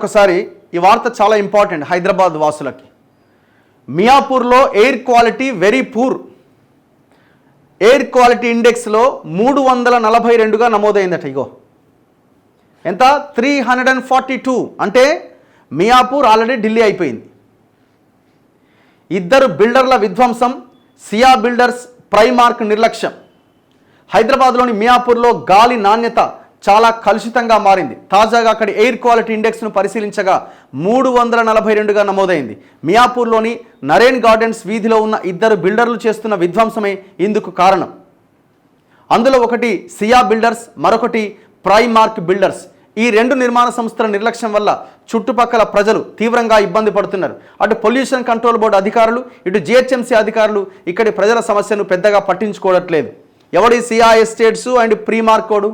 ఒకసారి ఈ వార్త చాలా ఇంపార్టెంట్ హైదరాబాద్ వాసులకి. మియాపూర్లో air quality very poor. Air quality ఇండెక్స్లో 342గా నమోదైందట. ఇగో ఎంత, 342. అంటే మియాపూర్ ఆల్రెడీ ఢిల్లీ అయిపోయింది. ఇద్దరు బిల్డర్ల విధ్వంసం, సియా బిల్డర్స్ ప్రైమార్క్ నిర్లక్ష్యం. హైదరాబాద్లోని మియాపూర్లో గాలి నాణ్యత చాలా కలుషితంగా మారింది. తాజాగా అక్కడి ఎయిర్ క్వాలిటీ ఇండెక్స్ను పరిశీలించగా 342గా నమోదైంది. మియాపూర్లోని నరేన్ గార్డెన్స్ వీధిలో ఉన్న ఇద్దరు బిల్డర్లు చేస్తున్న విధ్వంసమే ఇందుకు కారణం. అందులో ఒకటి సియా బిల్డర్స్, మరొకటి ప్రైమార్క్ బిల్డర్స్. ఈ రెండు నిర్మాణ సంస్థల నిర్లక్ష్యం వల్ల చుట్టుపక్కల ప్రజలు తీవ్రంగా ఇబ్బంది పడుతున్నారు. అటు పొల్యూషన్ కంట్రోల్ బోర్డు అధికారులు, ఇటు జిహెచ్ఎంసీ అధికారులు ఇక్కడి ప్రజల సమస్యను పెద్దగా పట్టించుకోవట్లేదు. ఎవడి సియా ఎస్టేట్స్ అండ్ ప్రీమార్కోడు,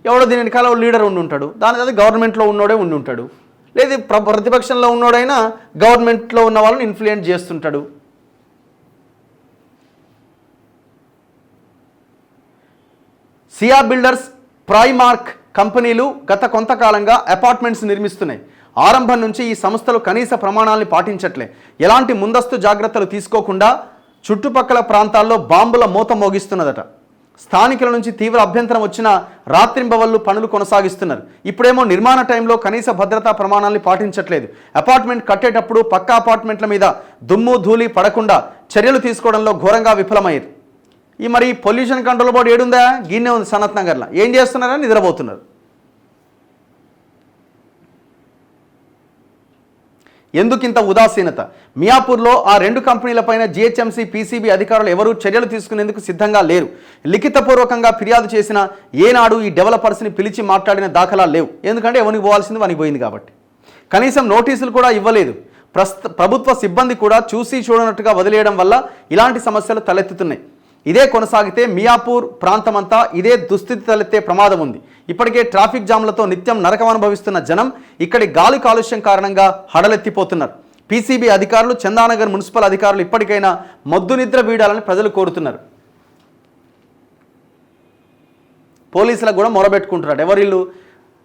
ఎవడో దీని వెనకాల లీడర్ ఉండి ఉంటాడు, దాని గవర్నమెంట్లో ఉన్నోడే ఉండి ఉంటాడు, లేదు ప్రతిపక్షంలో ఉన్నోడైనా గవర్నమెంట్లో ఉన్న వాళ్ళని ఇన్ఫ్లుయెన్స్ చేస్తుంటాడు. సియా బిల్డర్స్, ప్రైమార్క్ కంపెనీలు గత కొంతకాలంగా అపార్ట్మెంట్స్ నిర్మిస్తున్నాయి. ఆరంభం నుంచి ఈ సంస్థలు కనీస ప్రమాణాలను పాటించట్లే. ఎలాంటి ముందస్తు జాగ్రత్తలు తీసుకోకుండా చుట్టుపక్కల ప్రాంతాల్లో బాంబుల మోత మోగిస్తున్నదట. స్థానికుల నుంచి తీవ్ర అభ్యంతరం వచ్చినా రాత్రింబవళ్ళు పనులు కొనసాగిస్తున్నారు. ఇప్పుడేమో నిర్మాణ టైంలో కనీస భద్రతా ప్రమాణాలను పాటించట్లేదు. అపార్ట్మెంట్ కట్టేటప్పుడు పక్క అపార్ట్మెంట్ల మీద దుమ్ము ధూళి పడకుండా చర్యలు తీసుకోవడంలో ఘోరంగా విఫలమయ్యారు. ఈ మరి పొల్యూషన్ కంట్రోల్ బోర్డు ఏడుందా? గిన్నె ఉంది సనత్ నగర్లో. ఏం చేస్తున్నారని నిద్రపోతున్నారు. ఎందుకింత ఉదాసీనత? మియాపూర్లో ఆ రెండు కంపెనీలపైన జిహెచ్ఎంసీ, పీసీబీ అధికారులు ఎవరూ చర్యలు తీసుకునేందుకు సిద్ధంగా లేరు. లిఖితపూర్వకంగా ఫిర్యాదు చేసిన ఏనాడు ఈ డెవలపర్స్ని పిలిచి మాట్లాడిన దాఖలాలు లేవు. ఎందుకంటే ఎవరికి పోవాల్సింది వానికి పోయింది కాబట్టి. కనీసం నోటీసులు కూడా ఇవ్వలేదు. ప్రభుత్వ సిబ్బంది కూడా చూసి చూడనట్టుగా వదిలేయడం వల్ల ఇలాంటి సమస్యలు తలెత్తుతున్నాయి. ఇదే కొనసాగితే మియాపూర్ ప్రాంతమంతా ఇదే దుస్థితి తలెత్తే ప్రమాదం ఉంది. ఇప్పటికే ట్రాఫిక్ జామ్లతో నిత్యం నరకం అనుభవిస్తున్న జనం ఇక్కడి గాలి కాలుష్యం కారణంగా హడలెత్తిపోతున్నారు. పీసీబీ అధికారులు, చందానగర్ మున్సిపల్ అధికారులు ఇప్పటికైనా మొద్దు నిద్ర వీడాలని ప్రజలు కోరుతున్నారు. పోలీసులకు కూడా మొరబెట్టుకుంటున్నారు. ఎవరిల్లు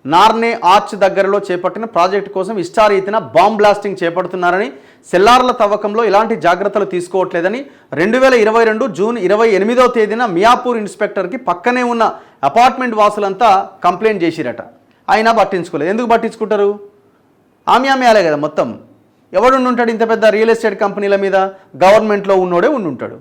నార్నే ఆర్చ్ దగ్గరలో చేపట్టిన ప్రాజెక్టు కోసం ఇష్టారీతిన బాంబ్ బ్లాస్టింగ్ చేపడుతున్నారని, సెల్లార్ల తవ్వకంలో ఎలాంటి జాగ్రత్తలు తీసుకోవట్లేదని 2022 జూన్ 28వ తేదీన మియాపూర్ ఇన్స్పెక్టర్కి పక్కనే ఉన్న అపార్ట్మెంట్ వాసులంతా కంప్లైంట్ చేసిరట. అయినా పట్టించుకోలేదు. ఎందుకు పట్టించుకుంటారు? ఆమె కదా మొత్తం. ఎవడు ఉండి ఉంటాడు ఇంత పెద్ద రియల్ ఎస్టేట్ కంపెనీల మీద? గవర్నమెంట్లో ఉన్నోడే ఉండి ఉంటాడు.